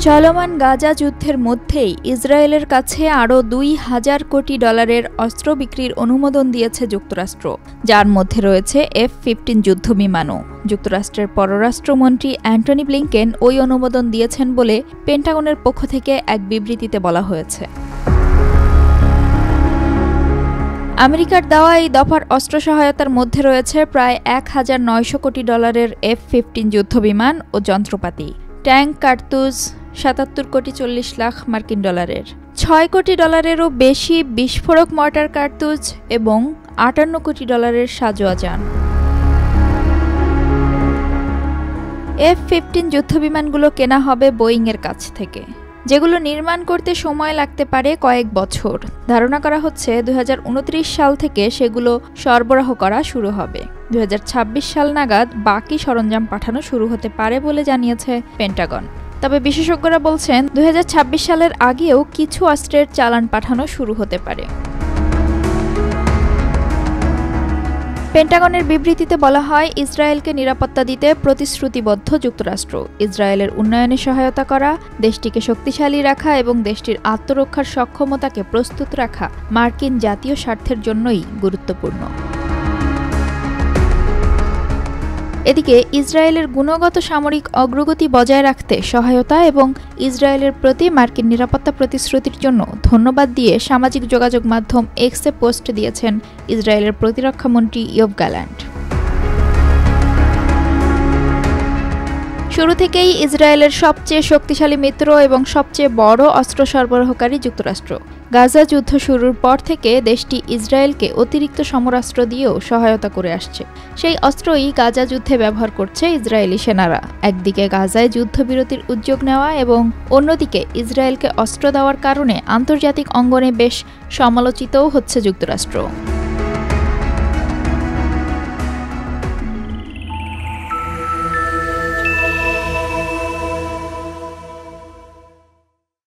চলমান গাজা যুদ্ধের মধ্যেই ইসরায়েলের কাছে আরও $2,000 কোটি অস্ত্র বিক্রির অনুমোদন দিয়েছে যুক্তরাষ্ট্র, যার মধ্যে রয়েছে F-15 যুদ্ধবিমানও। যুক্তরাষ্ট্রের পররাষ্ট্রমন্ত্রী অ্যান্টনি ব্লিংকেন ওই অনুমোদন দিয়েছেন বলে পেন্টাগনের পক্ষ থেকে এক বিবৃতিতে বলা হয়েছে। আমেরিকার দেওয়া এই দফার অস্ত্র সহায়তার মধ্যে রয়েছে প্রায় $1,900 কোটি F-15 যুদ্ধবিমান ও যন্ত্রপাতি, ট্যাঙ্ক, কার্তুজ, $77 কোটি 40 লাখ মার্কিন ডলারের, $6 কোটিরও বেশি বিস্ফোরক মর্টার কার্তুজ এবং $58 কোটি সাজোয়া যান। F-15 যুদ্ধবিমানগুলো কেনা হবে বোয়িংয়ের কাছ থেকে, যেগুলো নির্মাণ করতে সময় লাগতে পারে কয়েক বছর। ধারণা করা হচ্ছে 2029 সাল থেকে সেগুলো সরবরাহ করা শুরু হবে। 2026 সাল নাগাদ বাকি সরঞ্জাম পাঠানো শুরু হতে পারে বলে জানিয়েছে পেন্টাগন। তবে বিশেষজ্ঞরা বলছেন 2026 সালের আগেও কিছু অস্ত্রের চালান পাঠানো শুরু হতে পারে। পেন্টাগনের বিবৃতিতে বলা হয়, ইসরায়েলকে নিরাপত্তা দিতে প্রতিশ্রুতিবদ্ধ যুক্তরাষ্ট্র। ইসরায়েলের উন্নয়নে সহায়তা করা, দেশটিকে শক্তিশালী রাখা এবং দেশটির আত্মরক্ষার সক্ষমতাকে প্রস্তুত রাখা মার্কিন জাতীয় স্বার্থের জন্যই গুরুত্বপূর্ণ। এদিকে ইসরায়েলের গুণগত সামরিক অগ্রগতি বজায় রাখতে সহায়তা এবং ইসরায়েলের প্রতি মার্কিন নিরাপত্তা প্রতিশ্রুতির জন্য ধন্যবাদ দিয়ে সামাজিক যোগাযোগ মাধ্যম এক্সে পোস্ট দিয়েছেন ইসরায়েলের প্রতিরক্ষামন্ত্রী ইয়োভ গ্যালান্ট। শুরু থেকেই ইসরায়েলের সবচেয়ে শক্তিশালী মিত্র এবং সবচেয়ে বড় অস্ত্র সরবরাহকারী যুক্তরাষ্ট্র। গাজা যুদ্ধ শুরুর পর থেকে দেশটি ইসরায়েলকে অতিরিক্ত সমরাস্ত্র দিয়েও সহায়তা করে আসছে। সেই অস্ত্রই গাজা যুদ্ধে ব্যবহার করছে ইসরায়েলি সেনারা। একদিকে গাজায় যুদ্ধবিরতির উদ্যোগ নেওয়া এবং অন্যদিকে ইসরায়েলকে অস্ত্র দেওয়ার কারণে আন্তর্জাতিক অঙ্গনে বেশ সমালোচিতও হচ্ছে যুক্তরাষ্ট্র।